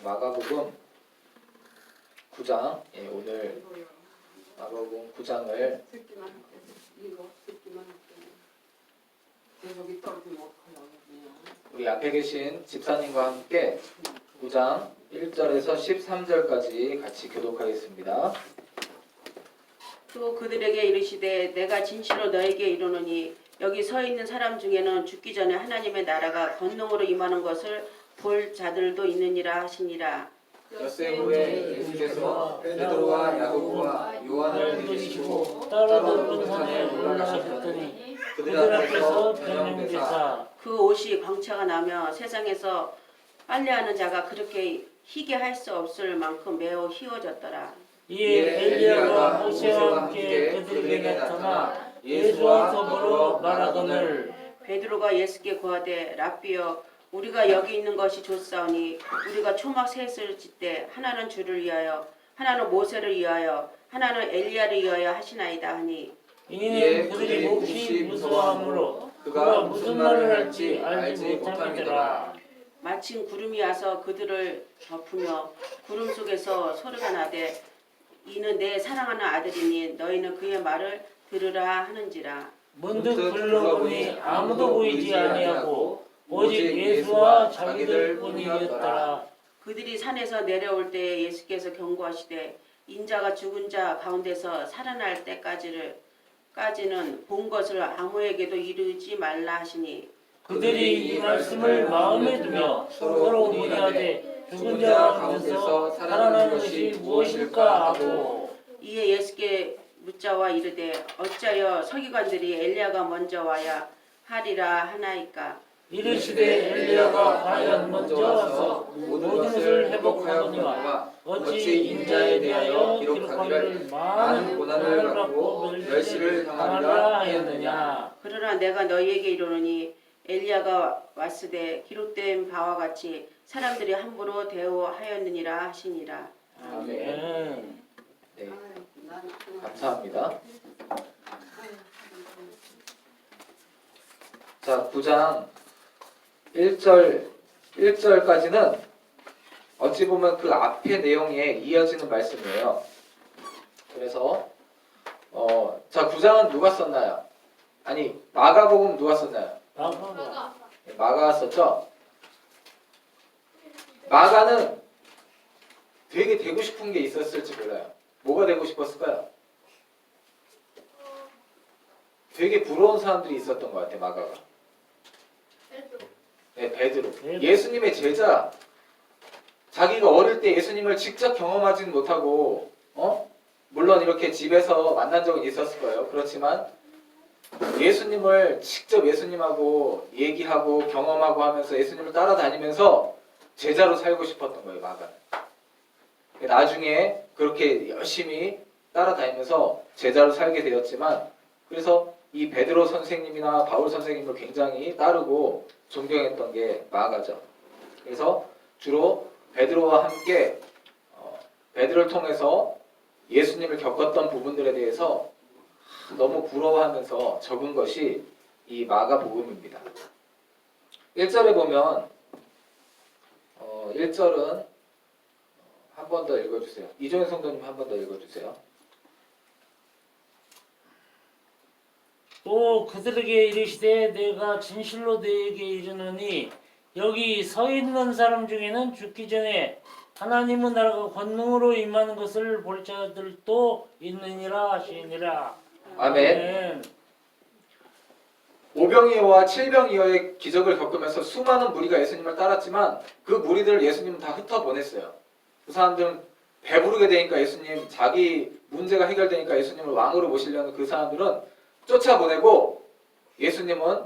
마가복음 9장, 오늘 마가복음 9장을 듣기만 할게. 이거 듣기만 할게. 여기 떨어지면 어떡하려고 그러냐. 우리 앞에 계신 집사님과 함께 9장 1절에서 13절까지 같이 교독하겠습니다. 또 그들에게 이르시되 내가 진실로 너에게 이르노니 여기 서 있는 사람 중에는 죽기 전에 하나님의 나라가 권능으로 임하는 것을 볼 자들도 있느니라 하시니라. 엿새 후에 예수께서 베드로와 야고보와 요한을 부르시고 따로 높은 산에 올라가셨더니 그들 앞에서 변명되사 그 옷이 광채가 나며 세상에서 빨래하는 자가 그렇게 희게 할 수 없을 만큼 매우 희워졌더라. 이에 엘리야가 모세와 함께 그들에게 나타나 예수와 더불어 말하거늘 베드로가 예수께 고하되 랍비여 우리가 여기 있는 것이 좋사오니 우리가 초막 셋을 짓되 하나는 주를 위하여 하나는 모세를 위하여 하나는 엘리야를 위하여 하시나이다 하니 이는 그들이 몹시 무서워하므로 그가 무슨 말을 할지 알지 못함이더라. 마침 구름이 와서 그들을 덮으며 구름 속에서 소리가 나되 이는 내 사랑하는 아들이니 너희는 그의 말을 들으라 하는지라. 문득 둘러보니 아무도 보이지 아니하고 오직 예수와 자기들 뿐이었더라. 그들이 산에서 내려올 때에 예수께서 경고하시되 인자가 죽은 자 가운데서 살아날 때까지는 본 것을 아무에게도 이르지 말라 하시니 그들이 이 말씀을 마음에 두며 서로 문의하되 죽은 자 가운데서 살아나는 것이 무엇일까 하고 이에 예수께 묻자와 이르되 어찌하여 서기관들이 엘리야가 먼저 와야 하리라 하나이까. 이르시되 엘리야가 과연 먼저 와서 모든 것을 회복하거니와 어찌 인자에 대하여 기록하기를 많은 고난을 받고 멸시를 당하리라 하였느냐. 그러나 내가 너희에게 이르노니 엘리야가 왔으되 기록된 바와 같이 사람들이 함부로 대우하였느니라 하시니라. 아멘. 네, 감사합니다. 자, 9장 1절까지는 어찌 보면 그 앞의 내용에 이어지는 말씀이에요. 그래서 자, 9장은 누가 썼나요? 아니, 마가복음 누가 썼나요? 마가가 썼죠? 마가는 되게 되고 싶은 게 있었을지 몰라요. 뭐가 되고 싶었을까요? 되게 부러운 사람들이 있었던 것 같아요, 마가가. 네, 베드로. 예수님의 제자. 자기가 어릴 때 예수님을 직접 경험하지는 못하고, 물론 이렇게 집에서 만난 적은 있었을 거예요. 그렇지만 예수님을 직접 예수님하고 얘기하고 경험하고 하면서 예수님을 따라다니면서 제자로 살고 싶었던 거예요, 마가는. 나중에 그렇게 열심히 따라다니면서 제자로 살게 되었지만, 그래서 이 베드로 선생님이나 바울 선생님을 굉장히 따르고 존경했던 게 마가죠. 그래서 주로 베드로와 함께 베드로를 통해서 예수님을 겪었던 부분들에 대해서 너무 부러워하면서 적은 것이 이 마가복음입니다. 1절에 보면 1절은 한 번 더 읽어주세요. 이종현 성도님 한 번 더 읽어주세요. 또 그들에게 이르시되 내가 진실로 너에게 이르노니 여기 서 있는 사람 중에는 죽기 전에 하나님의 나라가 권능으로 임하는 것을 볼 자들도 있느니라 하시니라. 아멘. 오병이어와 칠병이어의 기적을 겪으면서 수많은 무리가 예수님을 따랐지만 그 무리들을 예수님은 다 흩어보냈어요. 그 사람들은 배부르게 되니까 예수님, 자기 문제가 해결되니까 예수님을 왕으로 모시려는 그 사람들은 쫓아보내고, 예수님은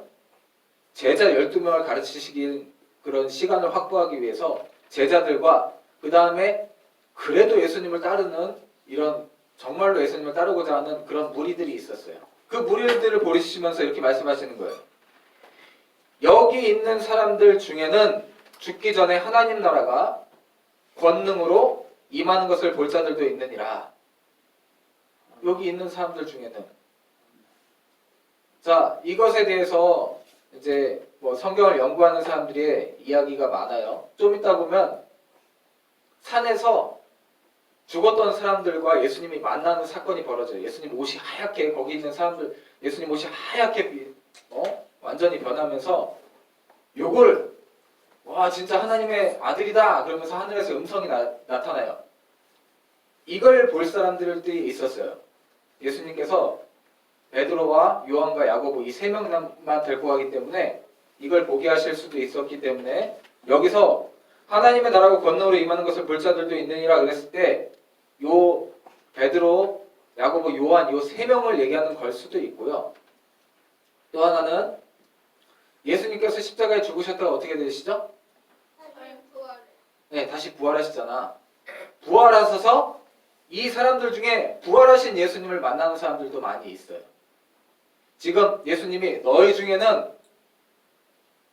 제자 12명을 가르치시길 그런 시간을 확보하기 위해서 제자들과 그 다음에 그래도 예수님을 따르는 이런 정말로 예수님을 따르고자 하는 그런 무리들이 있었어요. 그 무리들을 보시면서 이렇게 말씀하시는 거예요. 여기 있는 사람들 중에는 죽기 전에 하나님 나라가 권능으로 임하는 것을 볼 자들도 있느니라. 여기 있는 사람들 중에는. 자, 이것에 대해서 이제 뭐 성경을 연구하는 사람들의 이야기가 많아요. 좀 이따 보면 산에서 죽었던 사람들과 예수님이 만나는 사건이 벌어져요. 예수님 옷이 하얗게 거기 있는 사람들 예수님 옷이 하얗게 완전히 변하면서 요걸 와 진짜 하나님의 아들이다 그러면서 하늘에서 음성이 나타나요. 이걸 볼 사람들이 있었어요. 예수님께서 베드로와 요한과 야고보 이 세 명만 데리고 가기 때문에 이걸 보게 하실 수도 있었기 때문에 여기서 하나님의 나라가 건너로 임하는 것을 볼 자들도 있느니라 그랬을 때 요 베드로, 야고보, 요한 요 세 명을 얘기하는 걸 수도 있고요. 또 하나는 예수님께서 십자가에 죽으셨다가 어떻게 되시죠? 네, 다시 부활하시잖아. 부활하셔서 이 사람들 중에 부활하신 예수님을 만나는 사람들도 많이 있어요. 지금 예수님이 너희 중에는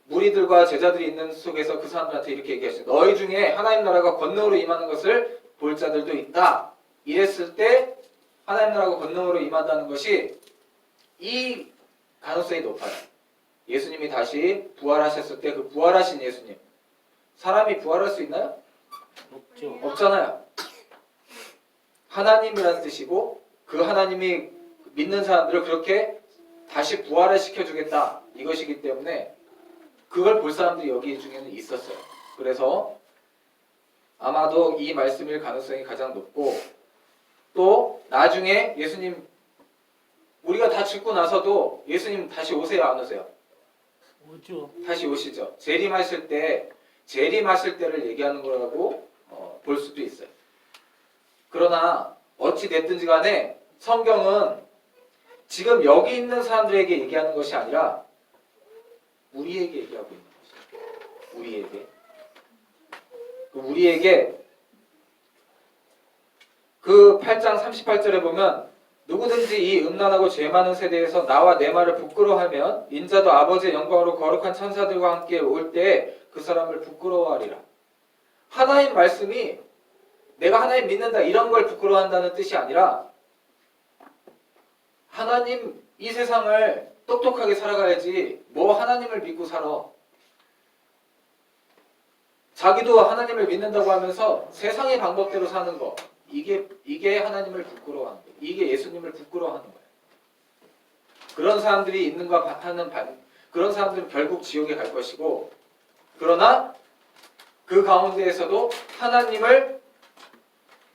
무리들과 제자들이 있는 속에서 그 사람들한테 이렇게 얘기하시죠. 너희 중에 하나님 나라가 건너로 임하는 것을 볼 자들도 있다. 이랬을 때 하나님 나라가 건너로 임한다는 것이 이 가능성이 높아요. 예수님이 다시 부활하셨을 때 그 부활하신 예수님. 사람이 부활할 수 있나요? 없죠. 없잖아요. 하나님이라는 뜻이고 그 하나님이 믿는 사람들을 그렇게 다시 부활을 시켜주겠다. 이것이기 때문에 그걸 볼 사람들이 여기 중에는 있었어요. 그래서 아마도 이 말씀일 가능성이 가장 높고 또 나중에 예수님 우리가 다 죽고 나서도 예수님 다시 오세요 안 오세요? 오죠. 다시 오시죠. 재림하실 때를 얘기하는 거라고 볼 수도 있어요. 그러나 어찌 됐든지 간에 성경은 지금 여기 있는 사람들에게 얘기하는 것이 아니라 우리에게 얘기하고 있는 것이에요. 우리에게 그 8장 38절에 보면 누구든지 이 음란하고 죄 많은 세대에서 나와 내 말을 부끄러워하면 인자도 아버지의 영광으로 거룩한 천사들과 함께 올 때에 그 사람을 부끄러워하리라. 하나님 말씀이 내가 하나님 믿는다 이런 걸 부끄러워한다는 뜻이 아니라 하나님 이 세상을 똑똑하게 살아가야지 뭐 하나님을 믿고 살아. 자기도 하나님을 믿는다고 하면서 세상의 방법대로 사는 거 이게 하나님을 부끄러워하는 거예요. 이게 예수님을 부끄러워하는 거예요. 그런 사람들이 있는가 하는 그런 사람들은 결국 지옥에 갈 것이고 그러나 그 가운데에서도 하나님을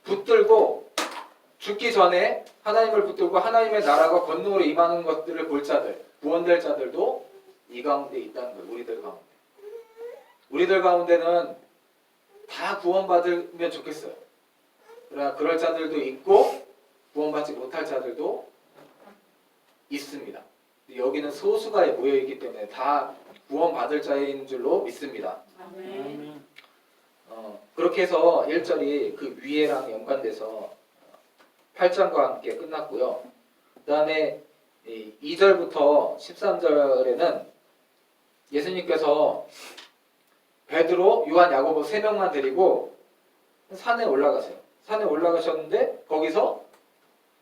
붙들고 죽기 전에 하나님을 붙들고 하나님의 나라가 권능으로 임하는 것들을 볼 자들, 구원될 자들도 이 가운데 있다는 거예요. 우리들 가운데. 우리들 가운데는 다 구원받으면 좋겠어요. 그러나 그럴 자들도 있고 구원받지 못할 자들도 있습니다. 여기는 소수가 모여있기 때문에 다 구원받을 자인 줄로 믿습니다. 아멘. 그렇게 해서 1절이 그 위에랑 연관돼서 8장과 함께 끝났고요. 그 다음에 2절부터 13절에는 예수님께서 베드로, 요한, 야고보 3명만 데리고 산에 올라가세요. 산에 올라가셨는데 거기서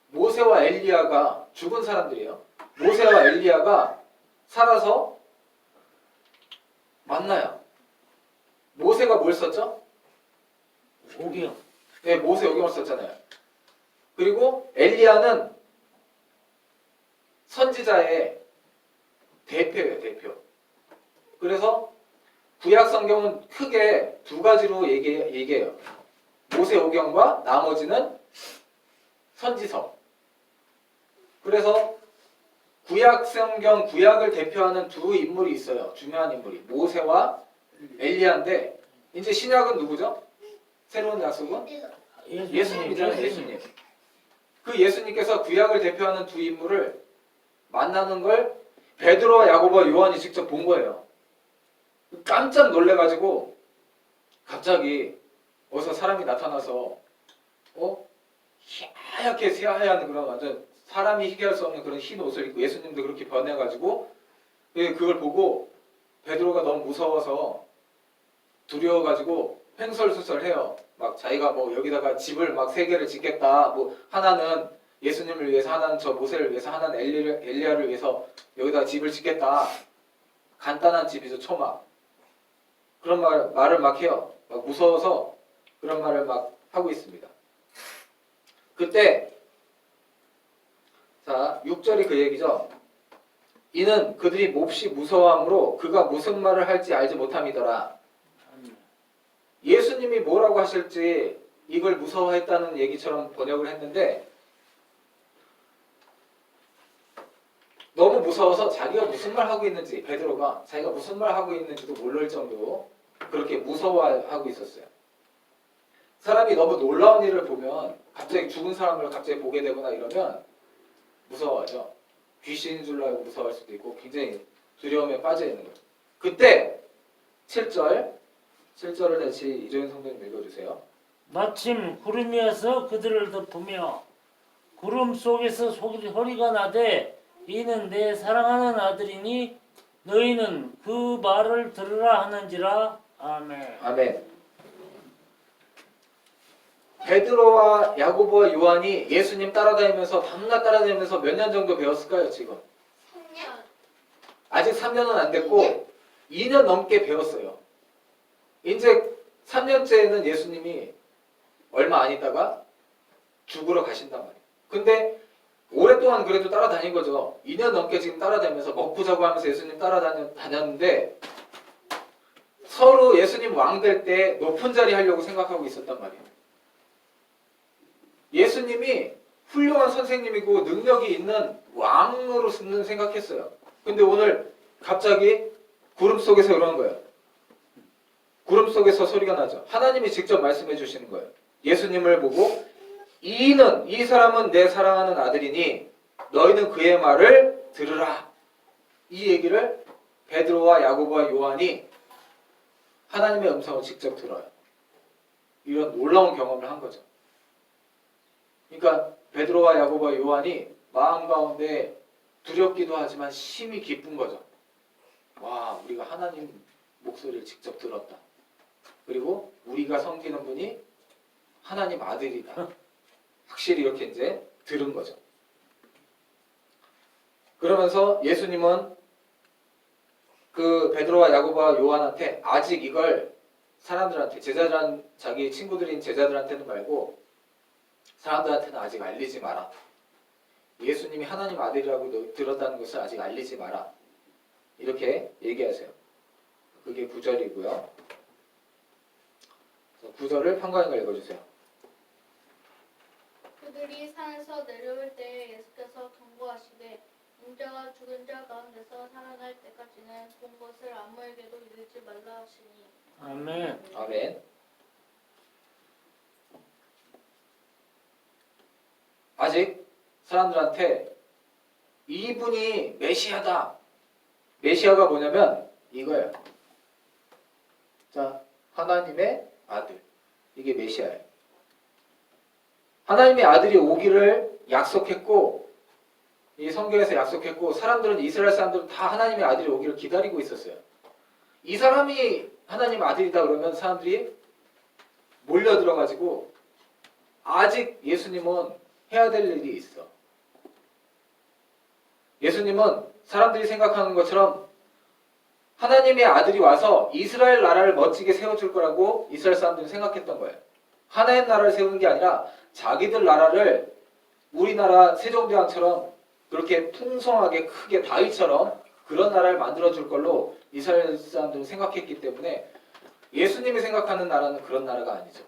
모세와 엘리야가 죽은 사람들이에요. 모세와 엘리야가 살아서 만나요. 모세가 뭘 썼죠? 오경. 네, 모세 오경을 썼잖아요. 그리고 엘리야는 선지자의 대표예요, 대표. 그래서 구약 성경은 크게 두 가지로 얘기해요. 모세 오경과 나머지는 선지서. 그래서 구약 성경, 구약을 대표하는 두 인물이 있어요. 중요한 인물이. 모세와 엘리야인데 이제 신약은 누구죠? 새로운 약속은? 예수님이잖아요. 예수님. 그 예수님께서 구약을 대표하는 두 인물을 만나는 걸 베드로와 야고보와 요한이 직접 본 거예요. 깜짝 놀래가지고 갑자기 어디서 사람이 나타나서 하얗게 새하얀 그런 완전 사람이 희귀할 수 없는 그런 흰 옷을 입고 예수님도 그렇게 변해가지고 그걸 보고 베드로가 너무 무서워서 두려워가지고 횡설수설해요. 막 자기가 뭐 여기다가 집을 막 3개를 짓겠다. 뭐 하나는 예수님을 위해서, 하나는 저 모세를 위해서, 하나는 엘리야를 위해서 여기다가 집을 짓겠다. 간단한 집이죠, 초막. 그런 말을 막 해요. 막 무서워서 그런 말을 막 하고 있습니다. 그때 자 6절이 그 얘기죠. 이는 그들이 몹시 무서워함으로 그가 무슨 말을 할지 알지 못함이더라. 예수님이 뭐라고 하실지 이걸 무서워했다는 얘기처럼 번역을 했는데 너무 무서워서 자기가 무슨 말 하고 있는지 베드로가 자기가 무슨 말 하고 있는지도 모를 정도로 그렇게 무서워하고 있었어요. 사람이 너무 놀라운 일을 보면 갑자기 죽은 사람을 갑자기 보게 되거나 이러면 무서워하죠. 귀신인 줄 알고 무서워할 수도 있고 굉장히 두려움에 빠져 있는 거예요. 그때 7절을 다시 이조연 성도님 읽어주세요. 마침 구름이 와서 그들을 덮으며 구름 속에서 소리가 나되 이는 내 사랑하는 아들이니 너희는 그 말을 들으라 하는지라. 아멘. 아멘. 베드로와 야고보와 요한이 예수님 따라다니면서 밤낮 따라다니면서 몇 년 정도 배웠을까요 지금? 3년. 아직 3년은 안 됐고 2년 넘게 배웠어요. 이제 3년째에는 예수님이 얼마 안 있다가 죽으러 가신단 말이에요. 근데 오랫동안 그래도 따라다닌 거죠. 2년 넘게 지금 따라다니면서 먹고 자고 하면서 예수님 따라다녔는데 서로 예수님 왕 될 때 높은 자리 하려고 생각하고 있었단 말이에요. 예수님이 훌륭한 선생님이고 능력이 있는 왕으로는 생각했어요. 근데 오늘 갑자기 구름 속에서 그러는 거예요. 구름 속에서 소리가 나죠. 하나님이 직접 말씀해 주시는 거예요. 예수님을 보고 이 사람은 내 사랑하는 아들이니 너희는 그의 말을 들으라. 이 얘기를 베드로와 야고보와 요한이 하나님의 음성을 직접 들어요. 이런 놀라운 경험을 한 거죠. 그러니까 베드로와 야고보와 요한이 마음 가운데 두렵기도 하지만 심히 기쁜 거죠. 와, 우리가 하나님 목소리를 직접 들었다. 그리고 우리가 섬기는 분이 하나님 아들이다. 확실히 이렇게 이제 들은 거죠. 그러면서 예수님은 그 베드로와 야고보와 요한한테 아직 이걸 사람들한테 자기 친구들인 제자들한테는 말고 사람들한테는 아직 알리지 마라. 예수님이 하나님 아들이라고 들었다는 것을 아직 알리지 마라. 이렇게 얘기하세요. 그게 9절이고요. 9절을 평강이가 읽어주세요. 그들이 산에서 내려올 때에 예수께서 경고하시되 인자가 죽은 자 가운데서 살아날 때까지는 본 것을 아무에게도 이르지 말라 하시니. 아멘. 아멘. 아직 사람들한테 이분이 메시아다. 메시아가 뭐냐면 이거예요. 자, 하나님의 아들. 이게 메시아예요. 하나님의 아들이 오기를 약속했고 이 성경에서 약속했고 사람들은 이스라엘 사람들은 다 하나님의 아들이 오기를 기다리고 있었어요. 이 사람이 하나님 아들이다 그러면 사람들이 몰려들어가지고 아직 예수님은 해야 될 일이 있어. 예수님은 사람들이 생각하는 것처럼 하나님의 아들이 와서 이스라엘 나라를 멋지게 세워줄 거라고 이스라엘 사람들은 생각했던 거예요. 하나의 나라를 세우는 게 아니라 자기들 나라를 우리나라 세종대왕처럼 그렇게 풍성하게 크게 다윗처럼 그런 나라를 만들어줄 걸로 이스라엘 사람들은 생각했기 때문에 예수님이 생각하는 나라는 그런 나라가 아니죠.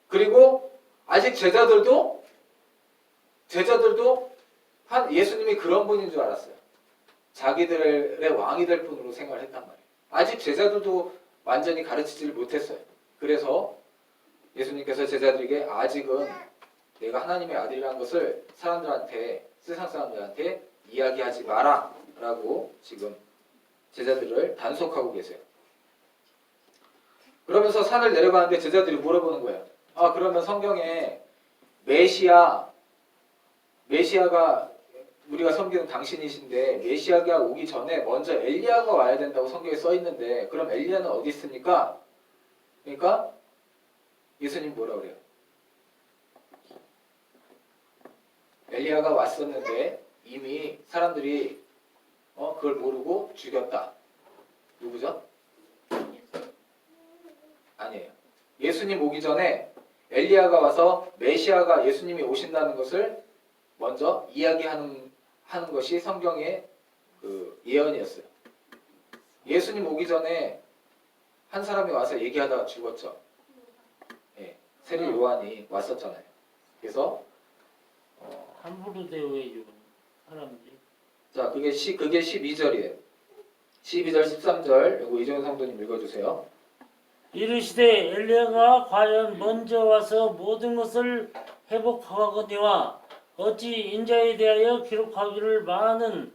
그리고 아직 제자들도 예수님이 그런 분인 줄 알았어요. 자기들의 왕이 될 분으로 생각을 했단 말이에요. 아직 제자들도 완전히 가르치지를 못했어요. 그래서 예수님께서 제자들에게 아직은 내가 하나님의 아들이라는 것을 사람들한테, 세상 사람들한테 이야기하지 마라 라고 지금 제자들을 단속하고 계세요. 그러면서 산을 내려가는데 제자들이 물어보는 거예요. 아, 그러면 성경에 메시아가 우리가 섬기는 당신이신데 메시아가 오기 전에 먼저 엘리야가 와야 된다고 성경에 써 있는데 그럼 엘리야는 어디 있습니까? 그러니까 예수님 뭐라 그래요? 엘리야가 왔었는데 이미 사람들이 그걸 모르고 죽였다. 누구죠? 아니에요. 예수님 오기 전에 엘리야가 와서 메시아가 예수님이 오신다는 것을 먼저 이야기하는 것이 성경의 그 예언이었어요. 예수님 오기 전에 한 사람이 와서 얘기하다가 죽었죠. 예, 세례 요한이 왔었잖아요. 그래서 함부로 대우해주는 사람들. 자, 그게 12절이에요. 12절, 13절. 이거 이종현 성도님 읽어주세요. 이르시되 엘리야가 과연 먼저 와서 모든 것을 회복하거니와 어찌 인자에 대하여 기록하기를 많은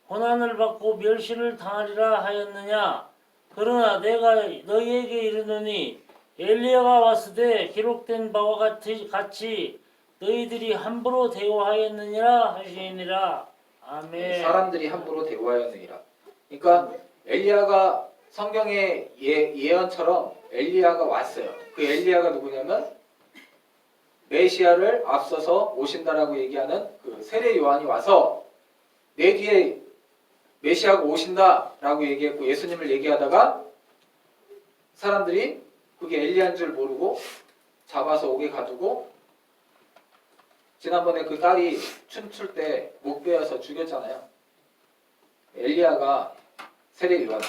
고난을 받고 멸시를 당하리라 하였느냐. 그러나 내가 너희에게 이르노니 엘리야가 왔으되 기록된 바와 같이 너희들이 함부로 대우하였느니라 하시니라. 아멘. 사람들이 함부로 대우하였느니라. 그러니까 엘리야가 성경의 예언처럼 엘리야가 왔어요. 그 엘리야가 누구냐면 메시아를 앞서서 오신다라고 얘기하는 그 세례 요한이 와서 내 뒤에 메시아가 오신다라고 얘기했고 예수님을 얘기하다가 사람들이 그게 엘리야인 줄 모르고 잡아서 옥에 가두고 지난번에 그 딸이 춤출 때 목 베어서 죽였잖아요. 엘리야가 세례 요한,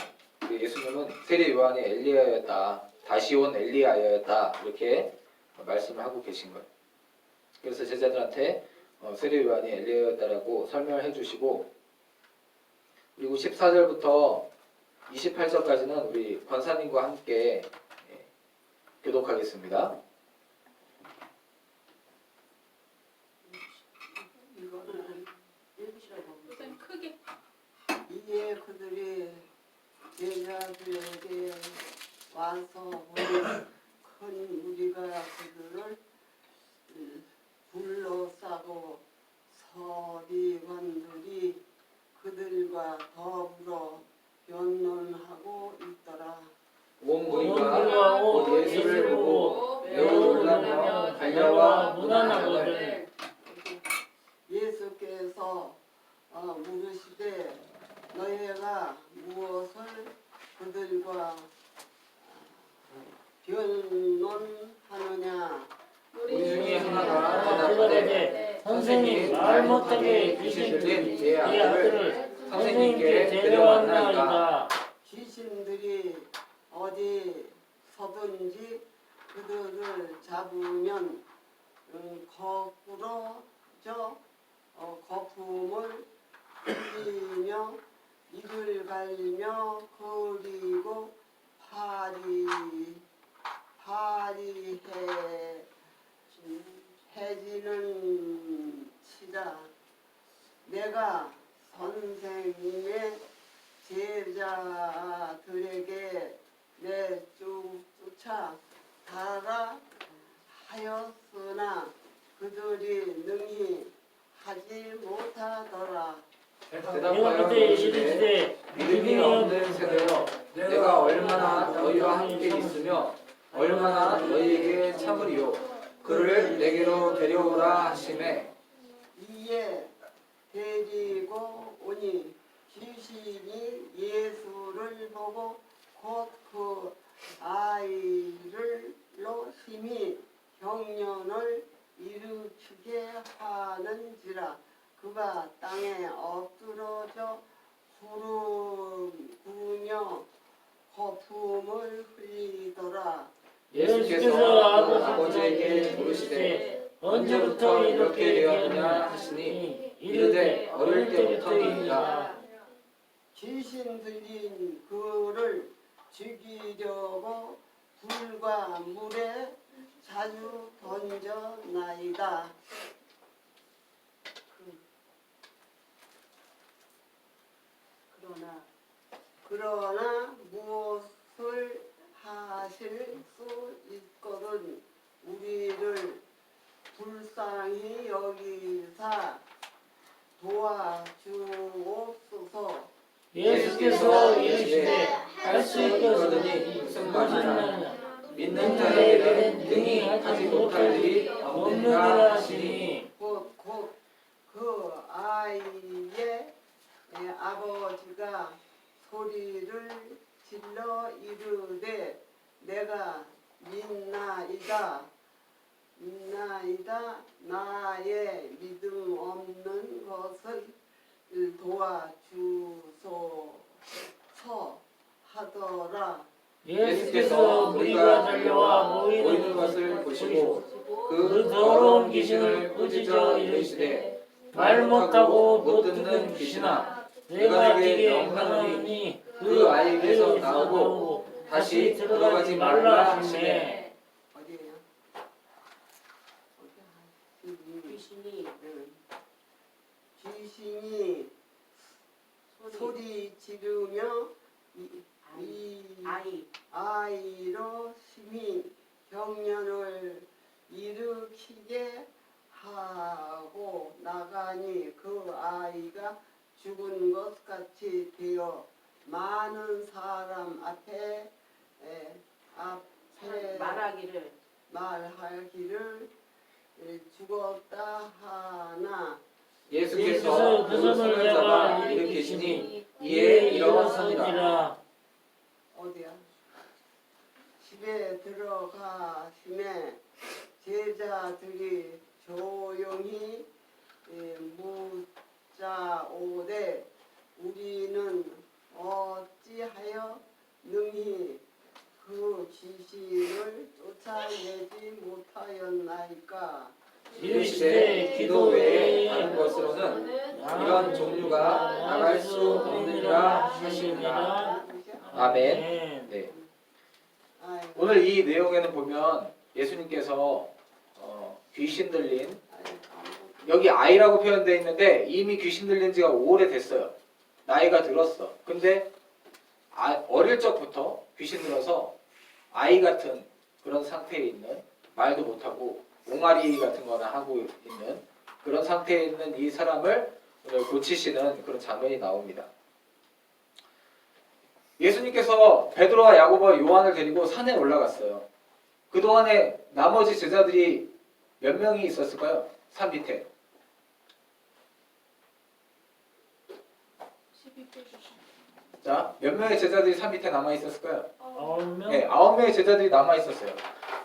예수님은 세례 요한이 엘리야였다, 다시 온 엘리야였다 이렇게 말씀을 하고 계신 거예요. 그래서 제자들한테 세례 요한이 엘리야였다라고 설명을 해주시고 그리고 14절부터 28절까지는 우리 권사님과 함께 교독하겠습니다. 이거는 읽으시라고. 선생님 크게. 이에 그들이 제자들에게 와서 큰 무리가 그들을 둘러싸고 서기관들이 그들과 더불어 변론하고 있더라. 온 무리가 곧 예수를 보고 매우 놀라며 달려와 문안하거늘 예수께서 물으시되 너희가 무엇을 그들과 변론하느냐. 우리 중에 하나가 대답하되 선생님 말 못하게 귀신 들린 제 아들을 선생님께 데려왔나이다. 귀신들이 어디서든지 그들을 잡으면 거꾸로 거품을 흘리며 이를 갈며 그리고 파리해지는 치자. 내가 선생님의 제자들에게 내쫓아 달아 하였으나 그들이 능히 하지 못하더라. 대답하여 이르시되 믿음이 없는 세대여 내가 얼마나 너희와 함께 있으며 얼마나 너희에게 참으리요 그를 내게로 데려오라 하시매 이에 데리고 오니 귀신이 예수를 보고 곧 그 아이를로 힘이 경련을 일으키게 하는지라. 그가 땅에 엎드러져 구르며 거품을 흘리더라. 예수께서 아버지에게 물으시되 언제부터 이렇게 되었느냐 하시니 이르되 어릴 때부터이니라. 귀신 들린 그를 죽이려고 불과 물에 자주 던져나이다. 그러나 무엇을 하실 수 있거든 우리를 불쌍히 여기사 도와주옵소서. 예수께서 이르시되 할 수 있거든이 무슨 무슨 말이냐 말이냐 믿는 자에게는 능히 하지 못할 일이 없느니라 하시니 곧 그 아이의 아버지가 소리를 질러 이르되 내가 믿나이다 나의 믿음 없는 것을 도와주소서 하더라. 예수께서 무리가 달려와 보이는 것을 보시고 그 더러운 귀신을 꾸짖어 이르시되 말 못하고 못 듣는 귀신아 내가 네게 명하노니 그 아이에게서 나오고 다시 들어가지 말라 하시매. 어디에요? 귀신이 귀신이 소리 지르며 이 아이로 심히 경련을 일으키게 하고 나가니 그 아이가 죽은 것 같이 되어 많은 사람 앞에 말하기를 죽었다 하나 예수께서 그 손을 잡아 일으키시니 이에 일어서니라. 어디야? 집에 들어가심에 제자들이 조용히 묻자오되 우리는 어찌하여 능히 그 귀신을 쫓아내지 못하였나이까? 이르시되 기도 외에 다른 것으로는 이런 종류가 나갈 수 없느니라 하시니라. 아멘. 네. 아이고, 오늘 이 내용에는 보면 예수님께서 귀신 들린 여기 아이라고 표현되어 있는데 이미 귀신 들린 지가 오래됐어요. 나이가 들었어. 근데 어릴 적부터 귀신 들어서 아이 같은 그런 상태에 있는 말도 못하고 옹알이 같은 거나 하고 있는 그런 상태에 있는 이 사람을 오늘 고치시는 그런 장면이 나옵니다. 예수님께서 베드로와 야고보와 요한을 데리고 산에 올라갔어요. 그동안에 나머지 제자들이 몇 명이 있었을까요? 산 밑에. 자, 몇 명의 제자들이 산 밑에 남아 있었을까요? 9명? 네, 9명의 제자들이 남아 있었어요.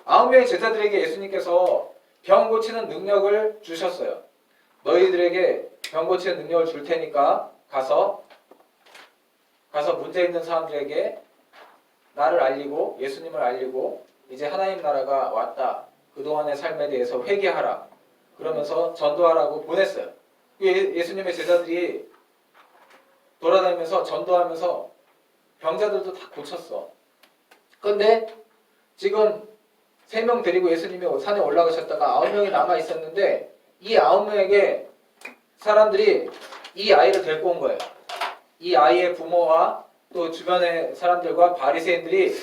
9명의 제자들에게 예수님께서 병 고치는 능력을 주셨어요. 너희들에게 병 고치는 능력을 줄 테니까 가서 문제 있는 사람들에게 나를 알리고 예수님을 알리고 이제 하나님 나라가 왔다. 그동안의 삶에 대해서 회개하라. 그러면서 전도하라고 보냈어요. 예수님의 제자들이 돌아다니면서 전도하면서 병자들도 다 고쳤어. 그런데 지금 3명 데리고 예수님이 산에 올라가셨다가 9명이 남아 있었는데 이 9명에게 사람들이 이 아이를 데리고 온 거예요. 이 아이의 부모와 또 주변의 사람들과 바리새인들이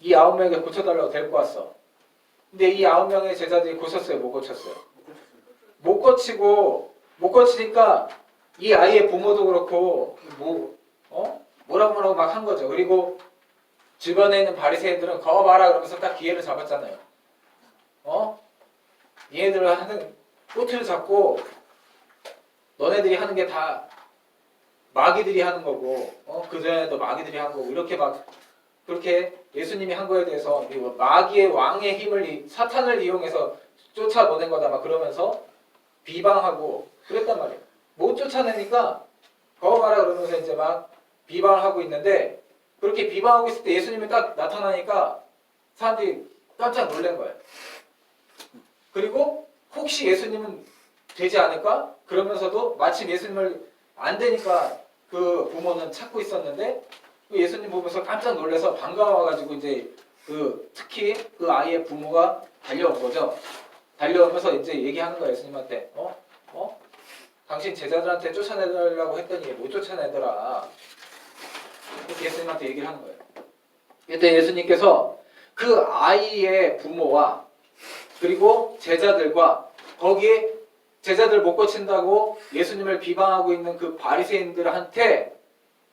이 9명에게 고쳐달라고 데리고 왔어. 근데 이 9명의 제자들이 고쳤어요? 못 고쳤어요? 못 고치니까 이 아이의 부모도 그렇고 뭐라고 막 한 거죠. 그리고 주변에 있는 바리새인들은 거 봐라 그러면서 딱 기회를 잡았잖아요. 얘네들 하는 꼬투를 잡고 너네들이 하는 게 다 마귀들이 하는 거고 그전에도 마귀들이 한 거고 이렇게 막 그렇게 예수님이 한 거에 대해서 마귀의 왕의 힘을 사탄을 이용해서 쫓아보낸 거다 막 그러면서 비방하고 그랬단 말이에요. 못 쫓아내니까 거 봐라 그러면서 이제 막 비방을 하고 있는데 그렇게 비방하고 있을 때 예수님이 딱 나타나니까 사람들이 깜짝 놀란 거예요. 그리고 혹시 예수님은 되지 않을까? 그러면서도 마침 예수님을 안 되니까 그 부모는 찾고 있었는데 그 예수님 보면서 깜짝 놀라서 반가워가지고 이제 특히 그 아이의 부모가 달려온 거죠. 달려오면서 이제 얘기하는 거예요. 예수님한테 당신 제자들한테 쫓아내달라고 했더니 못 쫓아내더라. 그렇게 예수님한테 얘기를 하는 거예요. 그때 예수님께서 그 아이의 부모와 그리고 제자들과 거기에 제자들 못 고친다고 예수님을 비방하고 있는 그 바리새인들한테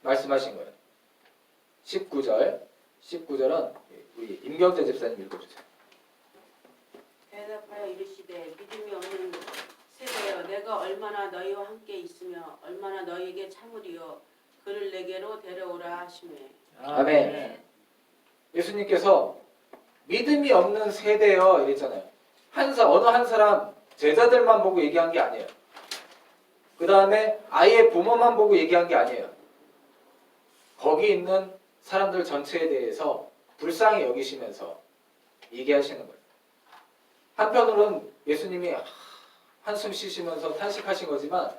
말씀하신 거예요. 19절은 우리 임경재 집사님 읽어주세요. 대답하여 이르시되 믿음이 없는 세대여 내가 얼마나 너희와 함께 있으며 얼마나 너희에게 참으리요 그를 내게로 데려오라 하시매. 아멘. 예수님께서 믿음이 없는 세대여 이랬잖아요. 어느 한 사람 제자들만 보고 얘기한 게 아니에요. 그 다음에 아이의 부모만 보고 얘기한 게 아니에요. 거기 있는 사람들 전체에 대해서 불쌍히 여기시면서 얘기하시는 거예요. 한편으로는 예수님이 한숨 쉬시면서 탄식하신 거지만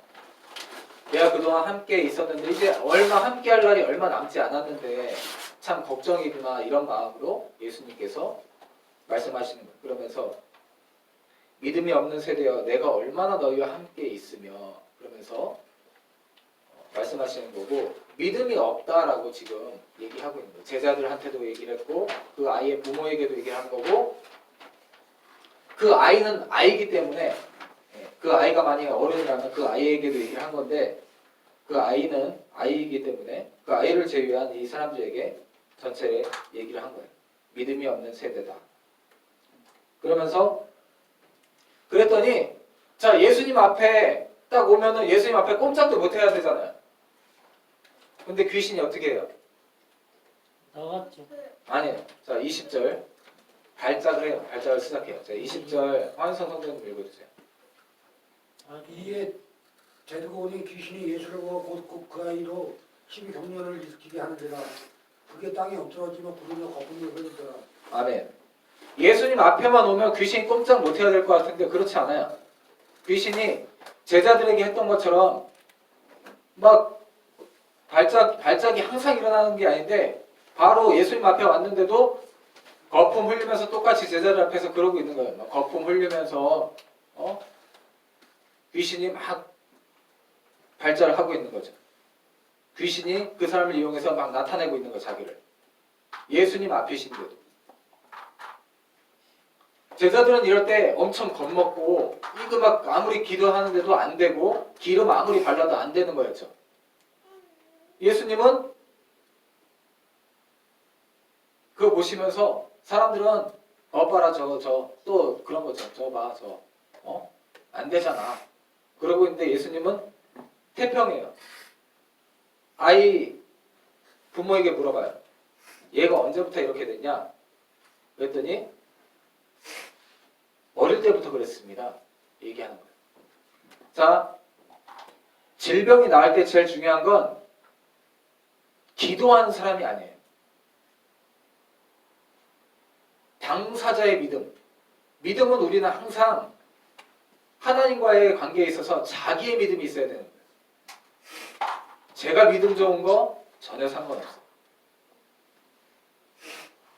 내가 그동안 함께 있었는데 이제 함께 할 날이 얼마 남지 않았는데 참 걱정이구나 이런 마음으로 예수님께서 말씀하시는 거예요. 그러면서 믿음이 없는 세대여 내가 얼마나 너희와 함께 있으며 그러면서 말씀하시는 거고 믿음이 없다라고 지금 얘기하고 있는 거예요. 제자들한테도 얘기를 했고 그 아이의 부모에게도 얘기를 한 거고 그 아이는 아이기 때문에 그 아이가 만약에 어른이라면 그 아이에게도 얘기를 한 건데 그 아이는 아이이기 때문에 그 아이를 제외한 이 사람들에게 전체에 얘기를 한 거예요. 믿음이 없는 세대다. 그러면서 그랬더니 자 예수님 앞에 딱 오면은 예수님 앞에 꼼짝도 못 해야 되잖아요. 근데 귀신이 어떻게 해요? 나갔죠. 아니에요. 자 20절 발작을 해요. 발작을 시작해요. 자 20절 황인성 선생님 읽어주세요. 이에 데리고 오니 귀신이 예수를 보고 곧 그 아이로 심히 경련을 일으키게 하는데라. 그게 땅에 엎드러지며 부르며 거품을 흘리더라. 아멘. 예수님 앞에만 오면 귀신이 꼼짝 못 해야 될 것 같은데 그렇지 않아요. 귀신이 제자들에게 했던 것처럼 막 발작이 항상 일어나는 게 아닌데 바로 예수님 앞에 왔는데도 거품 흘리면서 똑같이 제자들 앞에서 그러고 있는 거예요. 막 거품 흘리면서 귀신이 막 발작을 하고 있는 거죠. 귀신이 그 사람을 이용해서 막 나타내고 있는 거예요. 자기를. 예수님 앞이신데도. 제자들은 이럴 때 엄청 겁먹고 이거 막 아무리 기도하는데도 안 되고 기름 아무리 발라도 안 되는 거였죠. 예수님은 그거 보시면서 사람들은 봐라 또 그런 거죠. 봐 안 되잖아. 그러고 있는데 예수님은 태평해요. 아이 부모에게 물어봐요. 얘가 언제부터 이렇게 됐냐? 그랬더니 어릴 때부터 그랬습니다. 얘기하는 거예요. 자, 질병이 나을 때 제일 중요한 건 기도하는 사람이 아니에요. 당사자의 믿음. 믿음은 우리는 항상 하나님과의 관계에 있어서 자기의 믿음이 있어야 되는 거예요. 제가 믿음 좋은 거 전혀 상관없어요.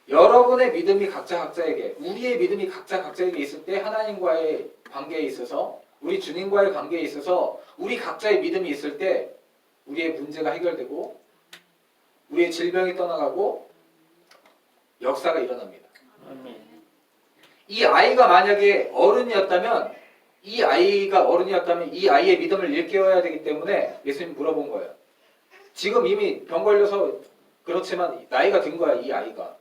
여러분의 믿음이 각자에게, 우리의 믿음이 각자에게 있을 때 하나님과의 관계에 있어서, 우리 주님과의 관계에 있어서 우리 각자의 믿음이 있을 때 우리의 문제가 해결되고 우리의 질병이 떠나가고 역사가 일어납니다. 아멘. 이 아이가 만약에 어른이었다면 이 아이의 믿음을 일깨워야 되기 때문에 예수님이 물어본 거예요. 지금 이미 병 걸려서 그렇지만 나이가 든 거야. 이 아이가.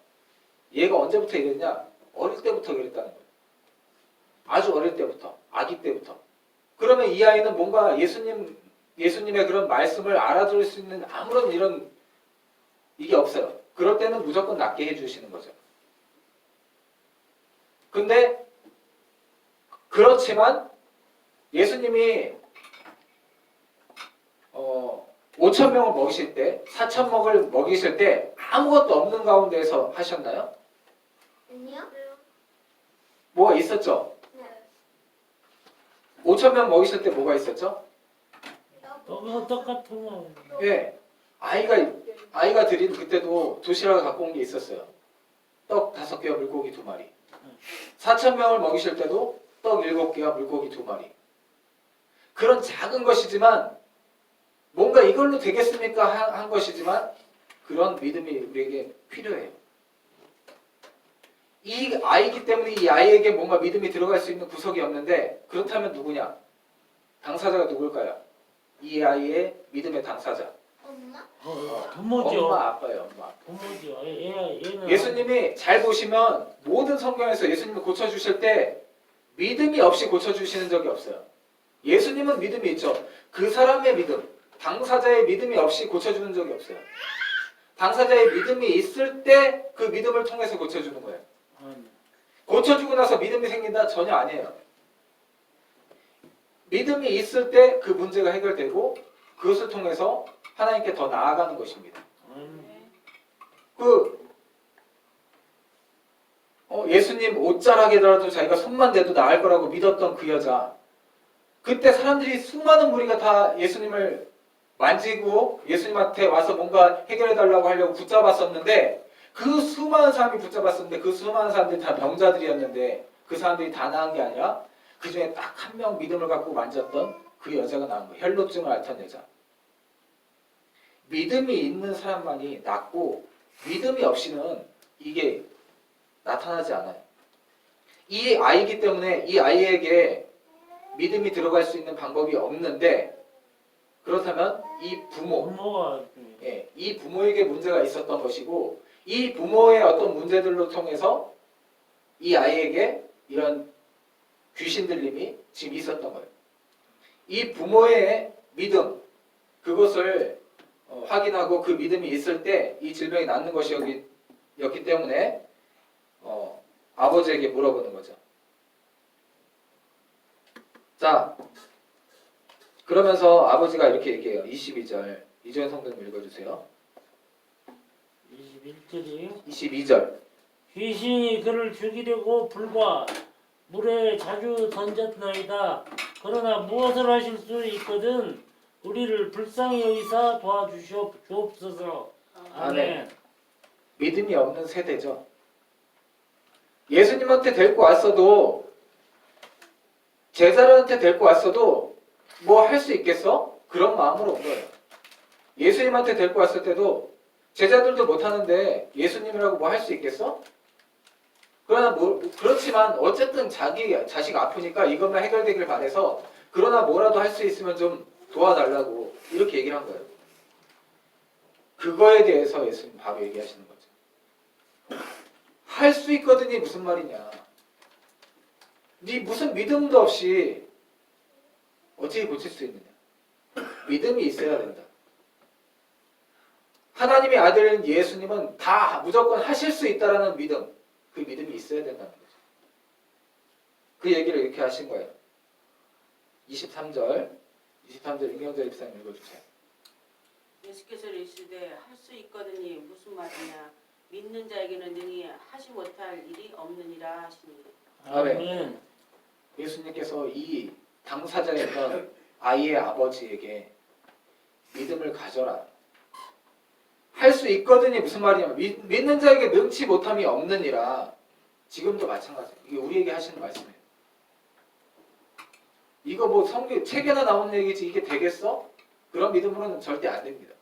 얘가 언제부터 이랬냐? 어릴 때부터 그랬다는 거예요. 아주 어릴 때부터, 아기 때부터. 그러면 이 아이는 뭔가 예수님의 그런 말씀을 알아들을 수 있는 아무런 이런 이게 없어요. 그럴 때는 무조건 낫게 해주시는 거죠. 근데 그렇지만 예수님이 5,000명을 먹이실 때, 4,000명을 먹이실 때 아무것도 없는 가운데에서 하셨나요? 아니요? 뭐가 있었죠? 네. 5,000명 먹이실 때 뭐가 있었죠? 똑같은 거. 예. 아이가 드린 그때도 도시락을 갖고 온 게 있었어요. 떡 5개와 물고기 2마리. 4,000명을 먹이실 때도 떡 7개와 물고기 2마리. 그런 작은 것이지만 뭔가 이걸로 되겠습니까? 한 것이지만 그런 믿음이 우리에게 필요해요. 이 아이기 때문에 이 아이에게 뭔가 믿음이 들어갈 수 있는 구석이 없는데 그렇다면 누구냐? 당사자가 누굴까요? 이 아이의 믿음의 당사자. 엄마? 부모죠. 엄마, 아빠예요. 엄마. 부모죠. 얘는 예수님이 잘 보시면 모든 성경에서 예수님을 고쳐주실 때 믿음이 없이 고쳐주시는 적이 없어요. 예수님은 믿음이 있죠. 그 사람의 믿음, 당사자의 믿음이 없이 고쳐주는 적이 없어요. 당사자의 믿음이 있을 때 그 믿음을 통해서 고쳐주는 거예요. 고쳐주고 나서 믿음이 생긴다? 전혀 아니에요. 믿음이 있을 때 그 문제가 해결되고 그것을 통해서 하나님께 더 나아가는 것입니다. 예수님 옷자락에라도 자기가 손만 대도 나을 거라고 믿었던 그 여자, 그때 사람들이 수많은 무리가 다 예수님을 만지고 예수님한테 와서 뭔가 해결해달라고 하려고 붙잡았었는데, 그 수많은 사람이 붙잡았었는데 그 수많은 사람들이 다 병자들이었는데 그 사람들이 다 나은 게 아니라 그 중에 딱 한 명 믿음을 갖고 만졌던 그 여자가 나은 거예요. 혈루증을 앓던 여자. 믿음이 있는 사람만이 낫고 믿음이 없이는 이게 나타나지 않아요. 이 아이기 때문에 이 아이에게 믿음이 들어갈 수 있는 방법이 없는데, 그렇다면 이 부모가 이 부모에게 문제가 있었던 것이고, 이 부모의 어떤 문제들로 통해서 이 아이에게 이런 귀신 들림이 지금 있었던 거예요. 이 부모의 믿음, 그것을 확인하고 그 믿음이 있을 때 이 질병이 낫는 것이었기 때문에 아버지에게 물어보는 거죠. 자, 그러면서 아버지가 이렇게 얘기해요. 22절. 이주연 성도님 읽어주세요. 21절이요. 22절. 귀신이 그를 죽이려고 불과 물에 자주 던졌나이다. 그러나 무엇을 하실 수 있거든 우리를 불쌍히 여기사 도와주옵소서. 아멘. 믿음이 없는 세대죠. 예수님한테 데리고 왔어도, 제자들한테 데리고 왔어도 뭐 할 수 있겠어? 그런 마음으로 온 거예요. 예수님한테 데리고 왔을 때도 제자들도 못하는데 예수님이라고 뭐 할 수 있겠어? 그러나 그렇지만 어쨌든 자기 자식 아프니까 이것만 해결되길 바래서, 그러나 뭐라도 할 수 있으면 좀 도와달라고 이렇게 얘기를 한 거예요. 그거에 대해서 예수님 바로 얘기하시는 거죠. 할 수 있거든이 무슨 말이냐. 네 무슨 믿음도 없이 어떻게 고칠 수 있느냐. 믿음이 있어야 된다. 하나님의 아들인 예수님은 다 무조건 하실 수 있다라는 믿음, 그 믿음이 있어야 된다는 거죠. 그 얘기를 이렇게 하신 거예요. 23절 임경재 집사님 읽어주세요. 예수께서 이르시되 할 수 있거든이 무슨 말이냐. 믿는 자에게는 능히 하지 못할 일이 없느니라 하시니. 아멘. 예수님께서 이 당사자였던 아이의 아버지에게 믿음을 가져라. 할 수 있거든이 무슨 말이냐면 믿는 자에게 능치 못함이 없느니라. 지금도 마찬가지예요. 이게 우리에게 하시는 말씀이에요. 이거 뭐 성경 책에나 나오는 얘기지 이게 되겠어? 그런 믿음으로는 절대 안 됩니다.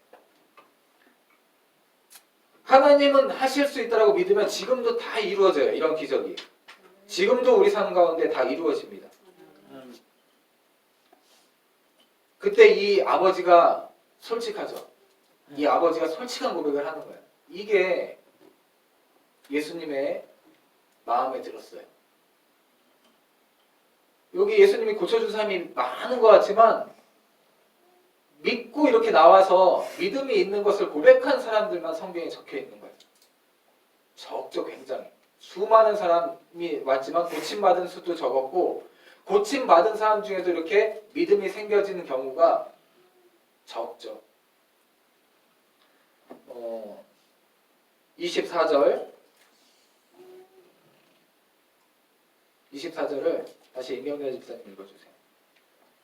하나님은 하실 수 있다라고 믿으면 지금도 다 이루어져요. 이런 기적이. 지금도 우리 삶 가운데 다 이루어집니다. 그때 이 아버지가 솔직하죠. 이 아버지가 솔직한 고백을 하는 거예요. 이게 예수님의 마음에 들었어요. 여기 예수님이 고쳐준 사람이 많은 것 같지만 믿고 이렇게 나와서 믿음이 있는 것을 고백한 사람들만 성경에 적혀 있는 거예요. 적죠, 굉장히. 수많은 사람이 왔지만 고침받은 수도 적었고, 고침받은 사람 중에도 이렇게 믿음이 생겨지는 경우가 적죠. 24절을 다시 임경래 집사님 읽어주세요.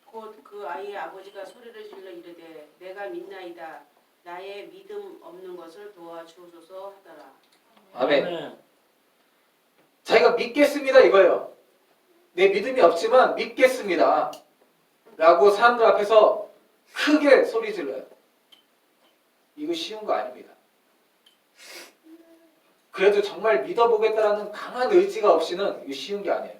곧 그 아이의 아버지가 소리를 질러 이르되 내가 믿나이다. 나의 믿음 없는 것을 도와주소서 하더라. 아멘. 자기가 믿겠습니다 이거예요. 내 믿음이 없지만 믿겠습니다 라고 사람들 앞에서 크게 소리 질러요. 이거 쉬운 거 아닙니다. 그래도 정말 믿어보겠다라는 강한 의지가 없이는 이거 쉬운 게 아니에요.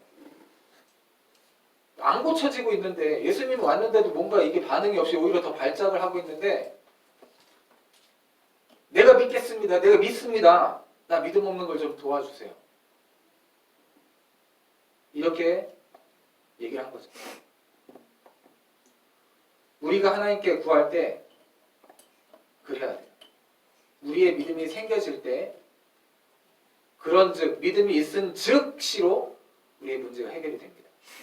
안 고쳐지고 있는데, 예수님 왔는데도 뭔가 이게 반응이 없이 오히려 더 발작을 하고 있는데, 내가 믿겠습니다. 내가 믿습니다. 나 믿음 없는 걸 좀 도와주세요. 이렇게 얘기를 한 거죠. 우리가 하나님께 구할 때 그래야 돼요. 우리의 믿음이 생겨질 때 그런즉 믿음이 있은 즉시로 우리의 문제가 해결이 됩니다.